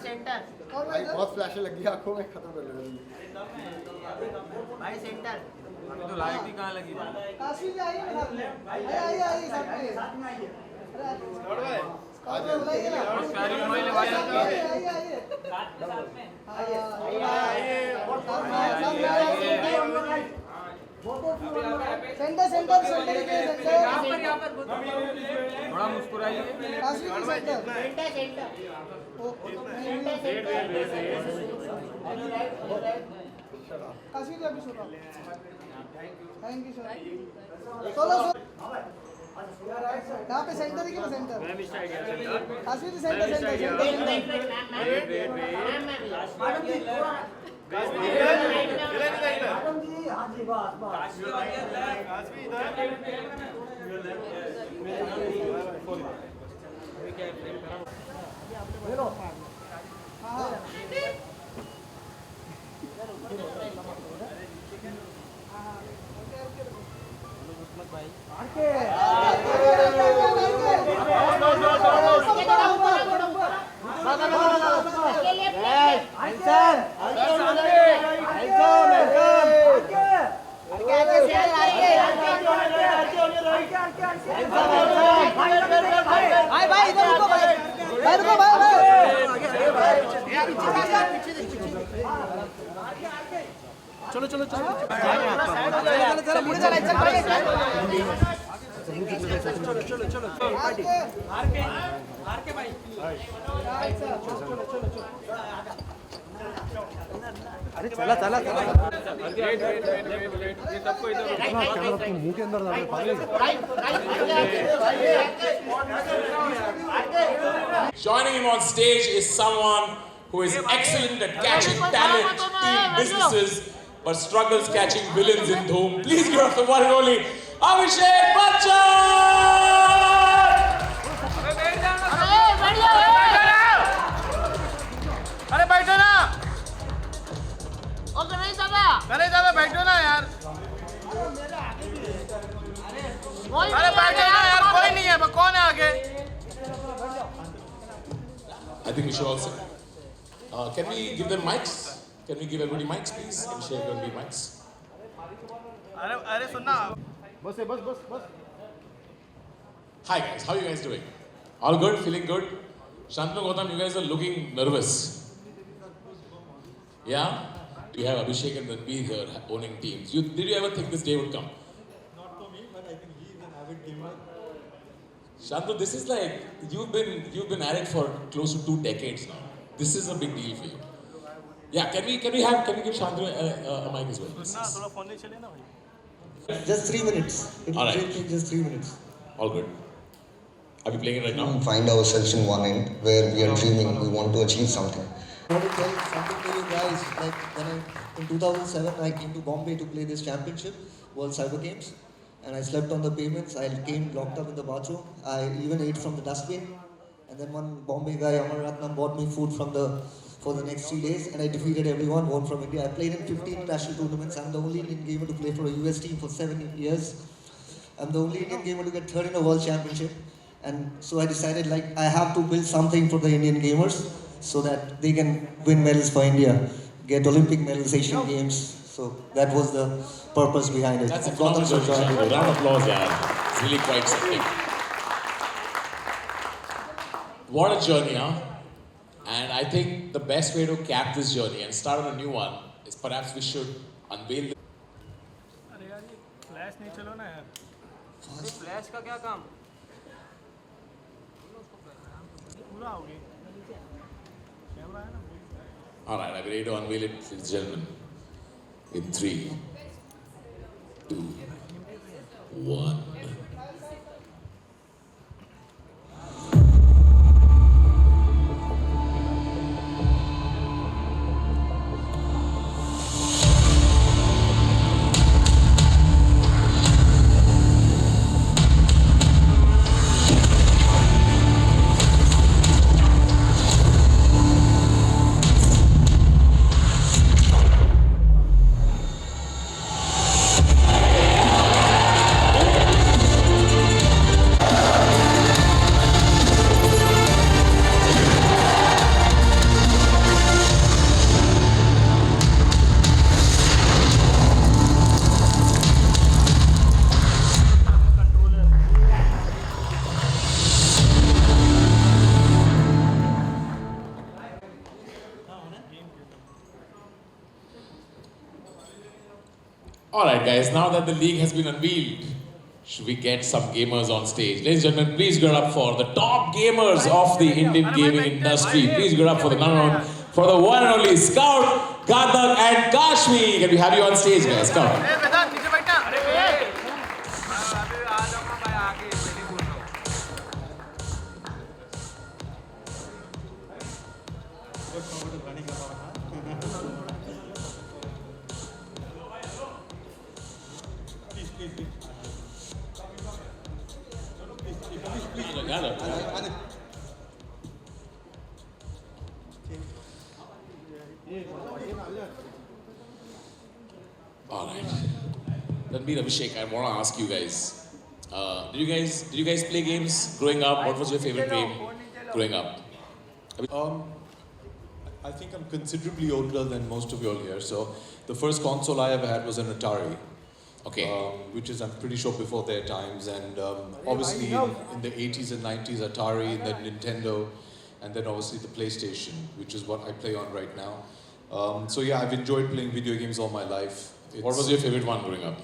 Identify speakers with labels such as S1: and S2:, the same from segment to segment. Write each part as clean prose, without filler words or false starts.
S1: Centre
S2: भाई बहुत फ्लैशें लगी आंखों में, खत्म कर लो
S1: भाई सेंटर
S3: अभी तो लाइट ही कहाँ लगी भाई।
S4: काशी जी आइए ना, आइए साथ में आइए। अरे बुलाइए ना,
S3: और प्यारी मोबाइल भाई
S4: आइए सेंटर
S3: थोड़ा मुस्कुराइए।
S4: काशी जी सेंटर काशी जी अभी सुनो। Thank you sir. चलो यहाँ पे सेंटर है क्या? सेंटर काशी जी सेंटर चलो चलो चलो अरे चला चला चला मुंह के अंदर
S5: Joining him on stage is someone who is excellent at catching talent in businesses but struggles catching villains in Dhoom. Please give up the one and only Abhishek Bachchan!
S3: अरे बैठो ना।
S1: ओके नहीं दादा
S3: अरे दादा बैठो ना यार।
S1: कोई
S3: अरे बैठो ना यार, कोई नहीं है। कौन है आगे?
S5: I think we should also. Can we give them mics? Can we give everybody mics, please? Can we share everybody mics?
S3: अरे सुनना।
S2: बस
S5: Hi guys, how are you guys doing? All good? Feeling good? Shantanu Gautam, you guys are looking nervous. Yeah? You have Abhishek and Ranveer here owning teams. Did you ever think this day would come?
S6: Not for me, but I think he is an avid gamer.
S5: Shantu, this is like you've been at it for close to 2 decades now. This is a big deal for you. Yeah, can we give Shantanu a mic as well?
S3: थोड़ा phone ले चले ना भाई।
S6: Just 3 minutes. It will
S5: All right.
S6: take just 3 minutes.
S5: All good. Are we playing it right now?
S7: Find ourselves in one end where we are dreaming, we want to achieve something.
S6: I want to tell something to you guys. Like in 2007, I came to Bombay to play this championship, World Cyber Games, and I slept on the pavements. I came locked up in the bathroom. I even ate from the dustbin. And then one Bombay guy, Amar Ratnam, bought me food for the next 3 days, and I defeated everyone, won from India. I played in 15 national tournaments. I'm the only Indian gamer to play for a US team for 7 years. I'm the only Indian gamer to get third in a world championship. And so I decided like I have to build something for the Indian gamers so that they can win medals for India, get Olympic medals, Asian Games. So that was the purpose behind it.
S5: That's a
S6: And Gautam
S5: phenomenal
S6: sir joined
S5: journey.
S6: me.
S5: Round of applause, yeah. It's really quite something. What a journey, huh? And I think the best way to cap this journey and start on a new one is perhaps we should unveil the
S3: अरे यार ये flash नहीं चलो ना यार।
S1: अरे flash का क्या काम?
S3: पूरा हो गया। कैमरा है ना।
S5: All right, I'm ready to unveil it, ladies and gentlemen. In 3, 2, 1. Alright guys, now that the league has been unveiled, should we get some gamers on stage? Ladies and gentlemen, please give it up for the top gamers of the Indian gaming industry. Please give it up for the one and only Scout, Gadak and Kashmi. Can we have you on stage guys? Come.
S3: ए वेदांत नीचे बैठना अरे
S1: अभी आ जाऊंगा भाई आगे पहले बोल रहा हूँ
S5: Alright. Ranbir, Abhishek, I want to ask you guys. Did you guys play games growing up? What was your favorite game growing up?
S8: I think I'm considerably older than most of you all here. So the first console I ever had was an Atari.
S5: Okay.
S8: Which is, I'm pretty sure, before their times. And obviously in the 80s and 90s, Atari, then Nintendo, and then obviously the PlayStation, which is what I play on right now. So yeah, I've enjoyed playing video games all my life.
S5: What was your favorite one growing up?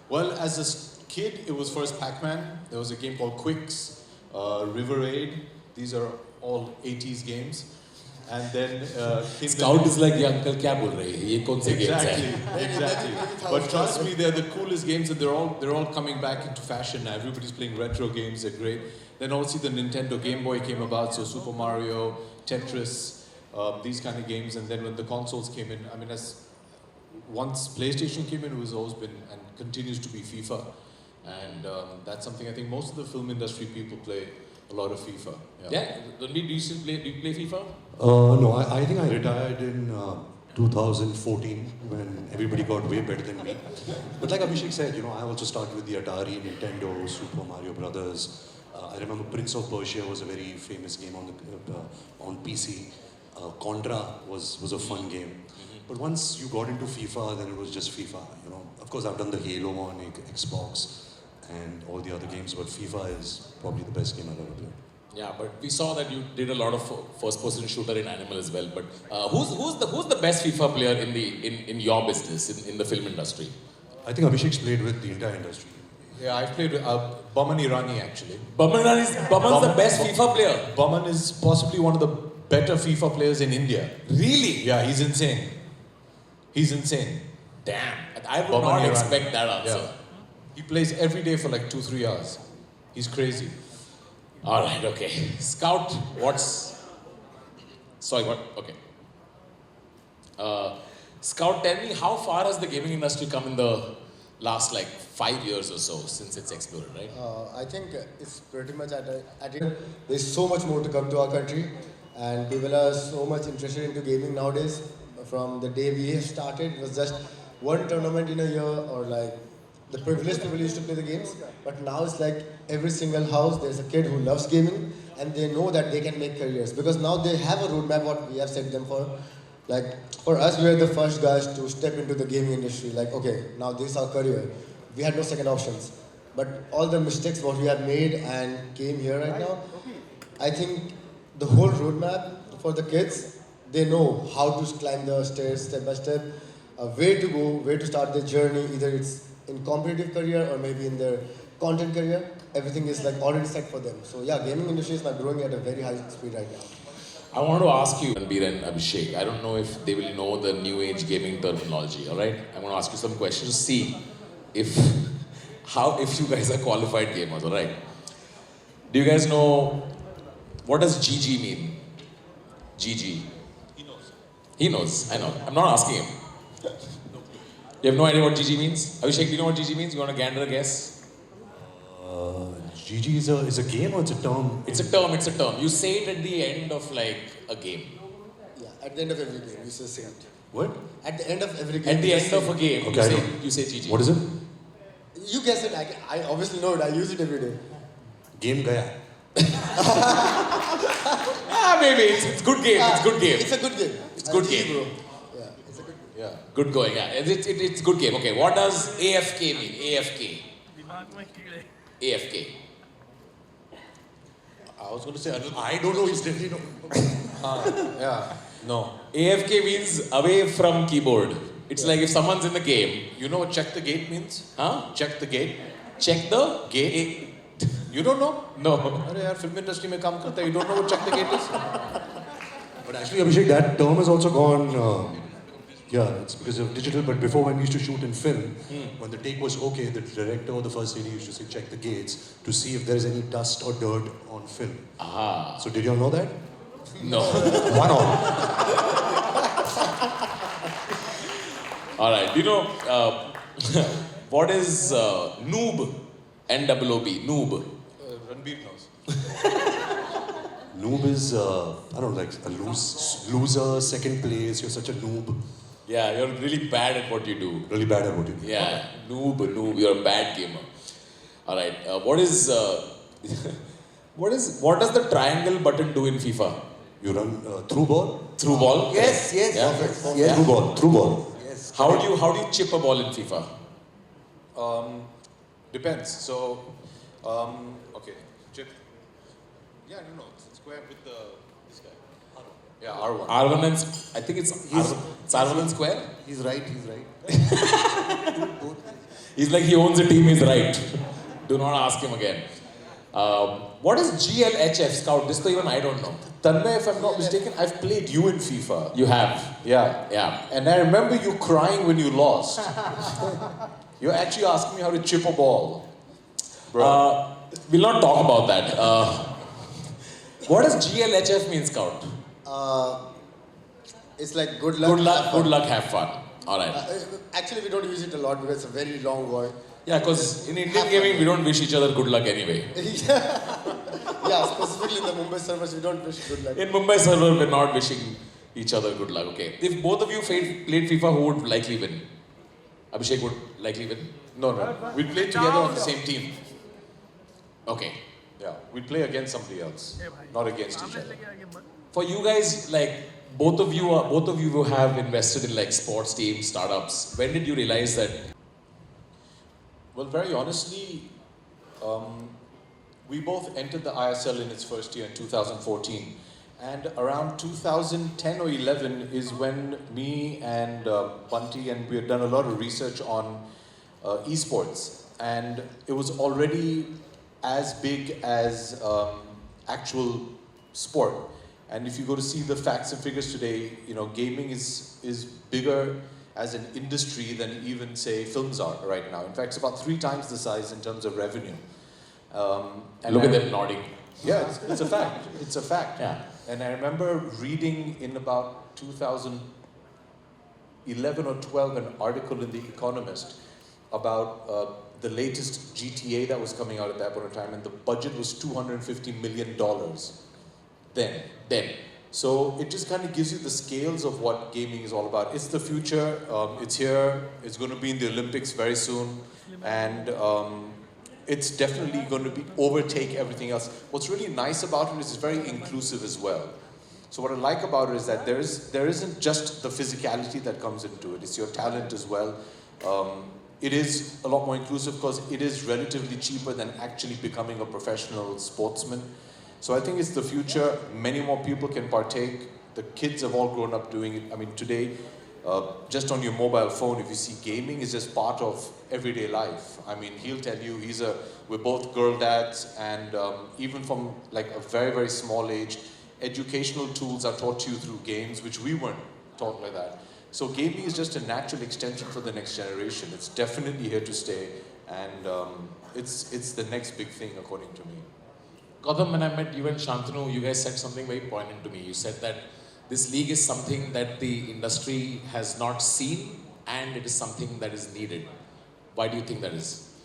S8: Well, as a kid, it was first Pac-Man. There was a game called Quicks, River Raid. These are all 80s games. And then
S5: Scout is like, "Ye uncle kya bol rahe hai? Ye kaun se games hai?"
S8: Exactly. But trust me, they're the coolest games, and they're all coming back into fashion now. Everybody's playing retro games. They're great. Then obviously the Nintendo Game Boy came about, so Super Mario, Tetris, these kind of games. And then when the consoles came in, I mean, once PlayStation came in, it was always been and continues to be FIFA. And that's something I think most of the film industry people play a lot of FIFA.
S5: Yeah. Ranbir, do you play FIFA?
S9: No, I think I retired in 2014 when everybody got way better than me. But like Abhishek said, I also started with the Atari, Nintendo, Super Mario Brothers. I remember Prince of Persia was a very famous game on PC. Contra was a fun game. But once you got into FIFA, then it was just FIFA. Of course, I've done the Halo on Xbox and all the other games, but FIFA is probably the best game I've ever played.
S5: Yeah, but we saw that you did a lot of first-person shooter in Animal as well. But who's the best FIFA player in your business in the film industry?
S9: I think Abhishek's played with the entire industry.
S8: Yeah, I've played with Boman Irani actually.
S5: Baman's the best FIFA player.
S8: Boman is possibly one of the better FIFA players in India.
S5: Really?
S8: Yeah, he's insane. He's insane.
S5: Damn, I would not expect that answer.
S8: Yeah. He plays every day for like 2-3 hours. He's crazy.
S5: Alright, okay. Scout, Sorry, what? Okay. Scout, tell me, how far has the gaming industry come in the last 5 years or so since it's exploded, right?
S2: I think it's pretty much at it. There's so much more to come to our country, and people are so much interested into gaming nowadays. From the day we started, it was just one tournament in a year, or the privileged people used to play the games. But now it's like every single house, there's a kid who loves gaming, and they know that they can make careers. Because now they have a roadmap what we have set them for. For us, we are the first guys to step into the gaming industry. Okay, now this is our career. We had no second options. But all the mistakes what we have made and came here right now, I think the whole roadmap for the kids, they know how to climb the stairs step by step, where to go, where to start their journey, either it's in competitive career or maybe in their content career. Everything is already set for them. So yeah, gaming industry is growing at a very high speed right now.
S5: I want to ask you, Ranbir and Abhishek, I don't know if they will know the new age gaming terminology, alright? I'm going to ask you some questions to see if you guys are qualified gamers, alright? Do you guys know, what does GG mean? GG. He knows, I know. I'm not asking him. You have no idea what GG means? Abhishek, do you know what GG means? You want to gander a guess?
S9: GG is a game or it's a term?
S5: It's a term. You say it at the end of a game.
S2: Yeah, at the end of every game, you say it.
S9: What?
S2: At the end of every game.
S5: At the end of a game,
S9: Okay,
S5: you say GG.
S9: What is it?
S2: You guess it. I obviously know it. I use it every day.
S9: Game gaya.
S5: Maybe. It's good game. It's good game.
S2: It's a good game.
S5: It's good game.
S2: Bro. Yeah, it's a good game.
S8: Yeah.
S5: Good going, yeah. It's good game. Okay, what does AFK mean? AFK. AFK.
S8: I was going to say,
S9: I don't know, he's definitely not.
S8: yeah, no.
S5: AFK means away from keyboard. It's like if someone's in the game,
S8: You know what check the gate means?
S5: huh?
S8: Check the gate.
S5: Check the
S8: Gate. You don't know?
S5: No.
S8: अरे यार film industry में काम करता है. You don't know what check the gate is?
S9: But actually, Abhishek, that term has also gone. Yeah, it's because of digital. But before, when we used to shoot in film, when the take was okay, the director or the first lady used to say, check the gates to see if there is any dust or dirt on film.
S5: Ah.
S9: So did you all know that?
S5: No.
S9: One all.
S5: All right. Do you know what is noob? N-O-O-B. Noob.
S8: Ranbir knows.
S9: Noob is, I don't know, like a loser, second place. You're such a noob.
S5: Yeah, you're really bad at what you do.
S9: Really bad at what you do.
S5: Yeah, noob. You're a bad gamer. All right. What does the triangle button do in FIFA?
S9: You run through ball.
S5: Through ball.
S6: Yes, yes,
S5: Yeah.
S6: perfect.
S5: Yeah.
S9: Through ball.
S6: Yes.
S5: How do you chip a ball in FIFA?
S8: Depends. So, okay, chip. Yeah, no, square with this guy. Yeah, R1.
S5: R1 and I think it's R1 and square.
S6: He's right.
S5: He's like he owns a team. He's right. Do not ask him again. What is GLHF Scout? This even I don't know.
S8: Tanmay, if I'm not mistaken, I've played you in FIFA.
S5: You have.
S8: Yeah.
S5: Yeah.
S8: And I remember you crying when you lost. You're actually asking me how to chip a ball. Bro.
S5: We'll not talk about that. What does GLHF mean, Scout?
S2: It's like good luck.
S5: Good luck, have fun. All right.
S2: Actually, we don't use it a lot because it's a very long word.
S5: Yeah, because in Indian gaming, we don't wish each other good luck anyway.
S2: Yeah, specifically in the Mumbai servers, we don't wish good luck.
S5: In Mumbai server, we're not wishing each other good luck. Okay. If both of you played FIFA, who would likely win? Abhishek would likely win?
S8: No. We played together on the same team.
S5: Okay.
S8: Yeah, we play against somebody else, not against each other.
S5: For you guys, like both of you who have invested in like sports teams, startups, when did you realize that?
S8: Well, very honestly, we both entered the ISL in its first year in 2014. And around 2010 or 11 is when me and Bunty, and we had done a lot of research on esports. And it was already as big as actual sport. And if you go to see the facts and figures today, you know, gaming is bigger as an industry than even, say, films are right now. In fact, it's about 3 times the size in terms of revenue.
S5: And look at them nodding.
S8: Yeah, it's a fact. It's a fact.
S5: Yeah.
S8: And I remember reading in about 2011 or 12 an article in The Economist about the latest GTA that was coming out at that point in time, and the budget was $250 million then. So it just kind of gives you the scales of what gaming is all about. It's the future, it's here, it's going to be in the Olympics very soon, and it's definitely going to overtake everything else. What's really nice about it is it's very inclusive as well. So what I like about it is that there isn't just the physicality that comes into it, it's your talent as well. It is a lot more inclusive because it is relatively cheaper than actually becoming a professional sportsman. So I think it's the future. Many more people can partake. The kids have all grown up doing it. I mean, today, just on your mobile phone, if you see gaming is just part of everyday life. I mean, he'll tell you we're both girl dads, and even from like a very, very small age, educational tools are taught to you through games, which we weren't taught like that. So gaming is just a natural extension for the next generation. It's definitely here to stay, and it's the next big thing according to me.
S5: Gautam, when I met you and Shantanu, you guys said something very poignant to me. You said that this league is something that the industry has not seen, and it is something that is needed. Why do you think that is?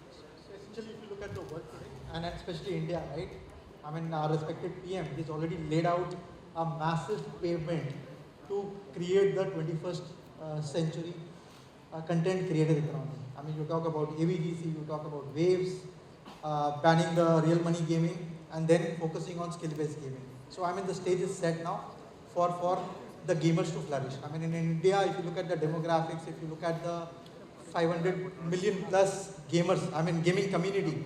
S4: So essentially, if you look at the world today, and especially India, right? I mean, our respected PM, he's already laid out a massive pavement to create the 21st century content creator economy. I mean, you talk about AVGC, you talk about waves, banning the real money gaming, and then focusing on skill-based gaming. So I mean, the stage is set now for the gamers to flourish. I mean, in India, if you look at the demographics, if you look at the 500 million plus gamers, I mean, gaming community,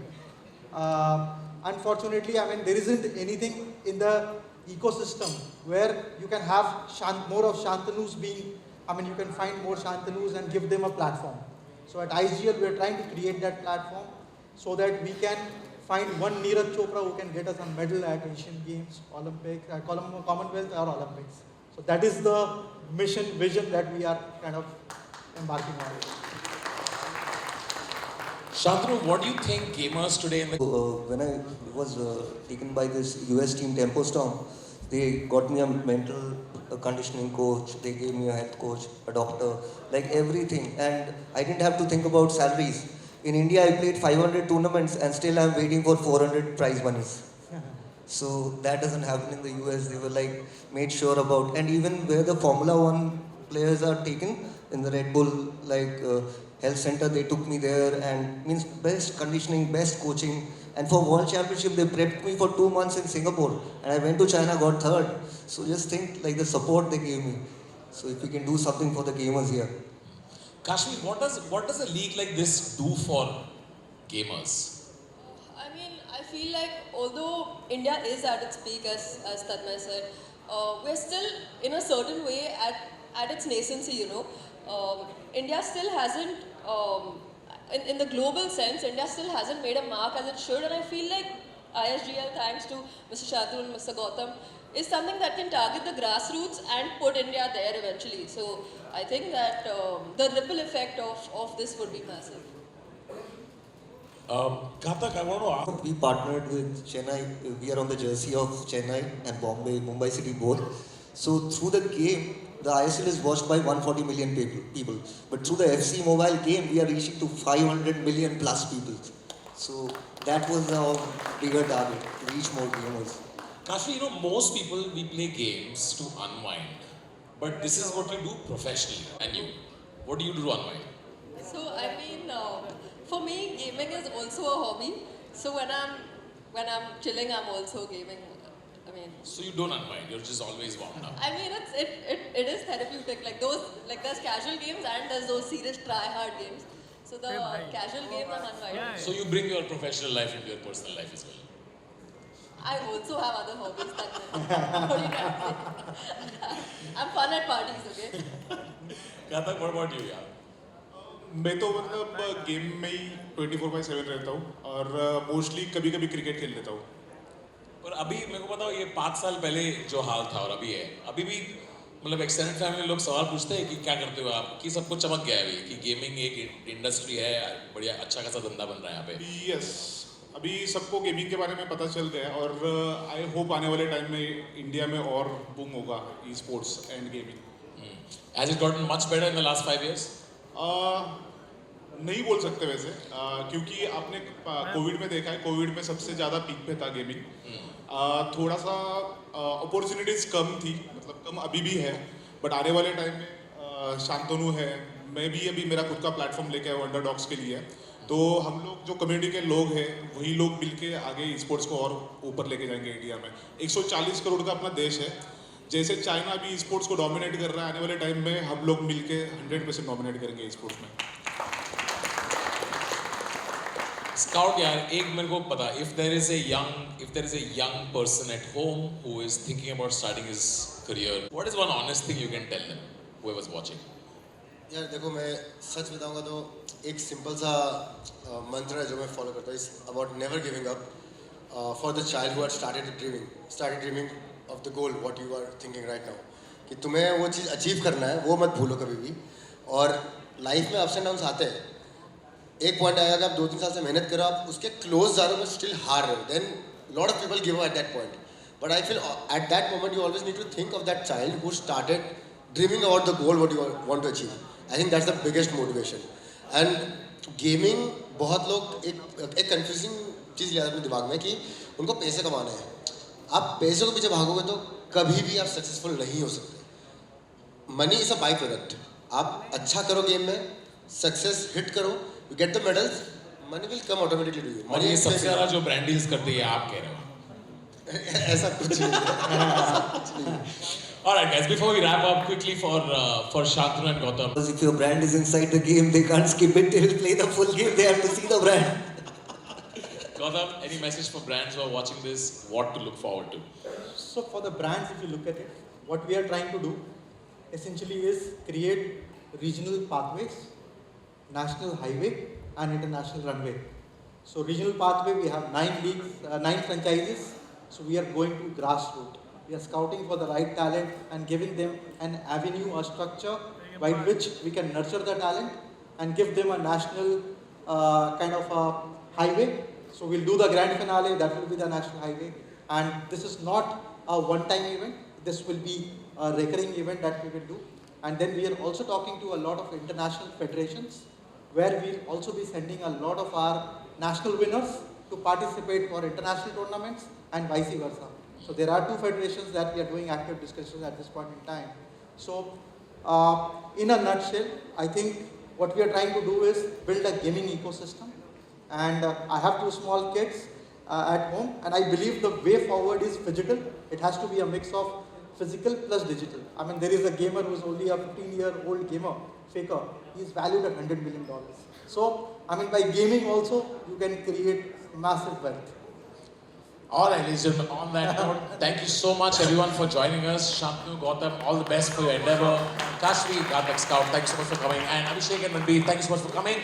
S4: unfortunately, I mean, there isn't anything in the ecosystem where you can have more of Shantanus being you can find more Shantanus and give them a platform. So at IGL, we are trying to create that platform so that we can find one Neeraj Chopra who can get us a medal at Asian Games, Olympics, Commonwealth or Olympics. So that is the mission, vision that we are kind of embarking on.
S5: Shantanu, what do you think gamers today in the...
S6: When I was taken by this US team Tempo Storm, they got me a mental conditioning coach, they gave me a health coach, a doctor, like everything. And I didn't have to think about salaries. In India, I played 500 tournaments and still I'm waiting for 400 prize monies. So that doesn't happen in the US. They were like, made sure about, and even where the Formula One players are taken, in the Red Bull, like health center, they took me there and means best conditioning, best coaching. And for World Championship, they prepped me for 2 months in Singapore. And I went to China, got third. So just think like the support they gave me. So if we can do something for the gamers here.
S5: Kashmir, what does a league like this do for gamers?
S10: I mean, I feel like although India is at its peak, as Tanmay said, we're still in a certain way at its nascency, you know. India still hasn't, in the global sense, India still hasn't made a mark as it should, and I feel like ISGL, thanks to Mr. Shantanu and Mr. Gautam, is something that can target the grassroots and put India there eventually. So I think that the ripple effect of this would be massive.
S5: Karthik, I want to ask.
S6: We partnered with Chennai. We are on the jersey of Chennai and Bombay, Mumbai City both. So through the game, the ISL is watched by 140 million people. But through the FC Mobile game, we are reaching to 500 million plus people. So that was our bigger target, to reach more gamers.
S5: Kashmir, you know, most people, we play games to unwind. But this is what you do professionally. And you, what do you do to unwind?
S10: So I mean, for me, gaming is also a hobby. So when I'm chilling, I'm also gaming. I mean.
S5: So you don't unwind. You're just always wound up.
S10: I mean, it is therapeutic. Like there's casual games and there's those serious try-hard games. So the casual games I'm unwinding.
S5: So you bring your professional life into your personal life as well.
S10: I also have other hobbies that what are you trying to say? I'm fun at parties, okay?
S5: Karthik, what about you, yaar?
S11: मैं तो मतलब game में ही 24/7 रहता हूँ और mostly कभी कभी cricket खेल लेता हूँ.
S5: और अभी मेरे को बताओ ये 5 साल पहले जो हाल था और अभी है, अभी भी मतलब एक्सटेंडेड फैमिली लोग सवाल पूछते हैं कि क्या करते हो आप, कि सब कुछ चमक गया है अभी, कि गेमिंग एक इंडस्ट्री है, बढ़िया अच्छा खासा धंधा बन रहा है यहाँ पे.
S11: यस, अभी सबको गेमिंग के बारे में पता चल गया है और आई होप आने वाले टाइम में इंडिया में और बूम होगा e sports and gaming.
S5: Has it gotten much better in the last 5 years?
S11: नहीं बोल सकते वैसे, क्योंकि आपने कोविड में देखा है, कोविड में सबसे ज़्यादा पीक पे था गेमिंग. थोड़ा सा अपॉर्चुनिटीज़ कम थी, मतलब कम अभी भी है, बट आने वाले टाइम में शांतनु है, मैं भी अभी मेरा खुद का प्लेटफॉर्म लेके आया अंडरडॉग्स के लिए. तो हम लोग जो कम्युनिटी के लोग हैं वही लोग मिलके आगे स्पोर्ट्स को और ऊपर लेके जाएंगे. इंडिया में 140 करोड़ का अपना देश है. जैसे चाइना अभी स्पोर्ट्स को डोमिनेट कर रहा है, आने वाले टाइम में हम लोग मिलके 100% डोमिनेट करेंगे स्पोर्ट्स में.
S5: Scout यार, एक मेरे को पता, if there is a young person at home who is thinking about starting his career, what is one honest thing you can tell them, whoever's watching?
S2: यार देखो, मैं सच बताऊंगा तो एक सिंपल सा मंत्र है जो मैं फॉलो करता हूँ, is about never giving up for the child who had started dreaming of the goal what you are thinking right now, कि तुम्हें वो चीज़ अचीव करना है, वो मत भूलो कभी भी. और लाइफ में अप्स एंड डाउन्स आते हैं. एक पॉइंट आएगा कि आप 2-3 साल से मेहनत करो, आप उसके क्लोज जा रहे हो, स्टिल हार रहे हो, then lot of people give up at that point. But I feel at that moment you always need to think of that child who started dreaming about the goal what you want to achieve. I think that's the biggest motivation. And gaming, बहुत लोग एक confusing चीज़ लिया अपने दिमाग में कि उनको पैसे कमाने हैं. आप पैसे को पीछे भागोगे तो कभी भी आप सक्सेसफुल नहीं हो सकते. Money is a by product. आप अच्छा करो गेम में, सक्सेस हिट करो, you get the medals, money will come automatically to you.
S5: और ये सबसे ज़्यादा जो ब्रांड डील्स करते हैं आप कह रहे हो?
S2: ऐसा कुछ नहीं.
S5: Alright guys, before we wrap up quickly for Shantanu and Gautam.
S6: Because if your brand is inside the game, they can't skip it. They will play the full game. They have to see the brand.
S5: Gautam, any message for brands who are watching this? What to look forward to?
S4: So for the brands, if you look at it, what we are trying to do essentially is create regional pathways, national highway and international runway. So regional pathway, we have 9 leagues, 9 franchises. So we are going to grassroots. We are scouting for the right talent and giving them an avenue, a structure by which we can nurture the talent and give them a national kind of a highway. So we'll do the grand finale, that will be the national highway. And this is not a one-time event. This will be a recurring event that we will do. And then we are also talking to a lot of international federations where we'll also be sending a lot of our national winners to participate for international tournaments and vice versa. So there are 2 federations that we are doing active discussions at this point in time. So in a nutshell, I think what we are trying to do is build a gaming ecosystem. And I have 2 small kids at home, and I believe the way forward is phygital. It has to be a mix of physical plus digital. I mean, there is a gamer who is only a 15-year-old gamer, Faker. He is valued at $100 million. So, I mean, by gaming also, you can create massive wealth.
S5: All right, ladies and gentlemen, on that note, thank you so much everyone for joining us. Shantanu, Gautam, all the best for your endeavor. Kashvi, Karthik Scout, thank you so much for coming. And Abhishek and Manbir, thank you so much for coming.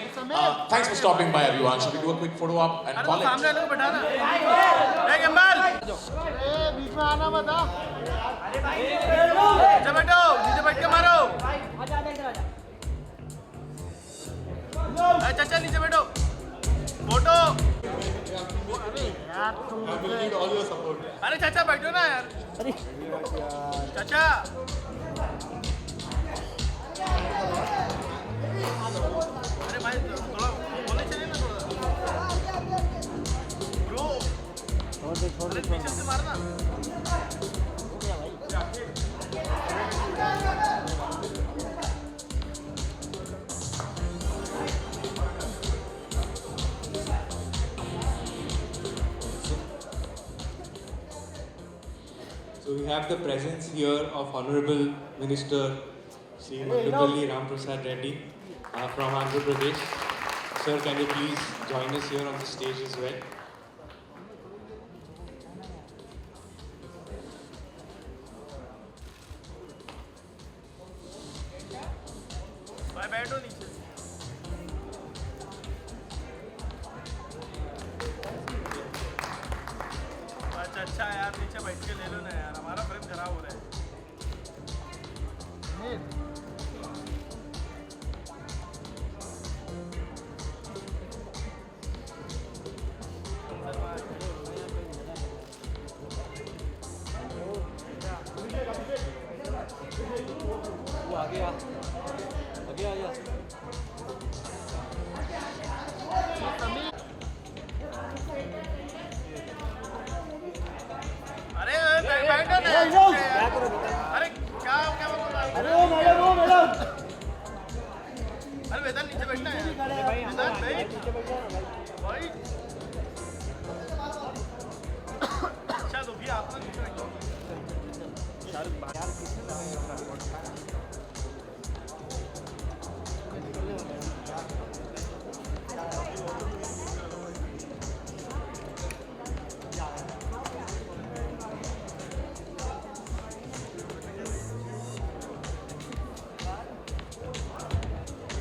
S5: Thanks for stopping by, everyone. Shall we do a quick photo op and call it?
S3: बीच में आना मत नीचे बैठ के मारो चाचा नीचे बैठो फोटो अरे चाचा बैठो ना यार चाचा अरे भाई थोड़ा बोलने चलिए ना थोड़ा अरे पीछे से मारना
S12: So we have the presence here of Honorable Minister Sri Mandupalli Ramprasad Reddy from Andhra Pradesh. Sir, can you please join us here on the stage as well?
S3: बैठो नीचे अच्छा यार नीचे बैठ के ले लो ना यार हमारा फ्रेम खराब हो रहा है
S12: वो आगे आ जा
S3: अरे बैठो ना अरे क्या अरे वेदांत नीचे बैठना है वेदांत भाई अच्छा तो भी आप नीचे बैठो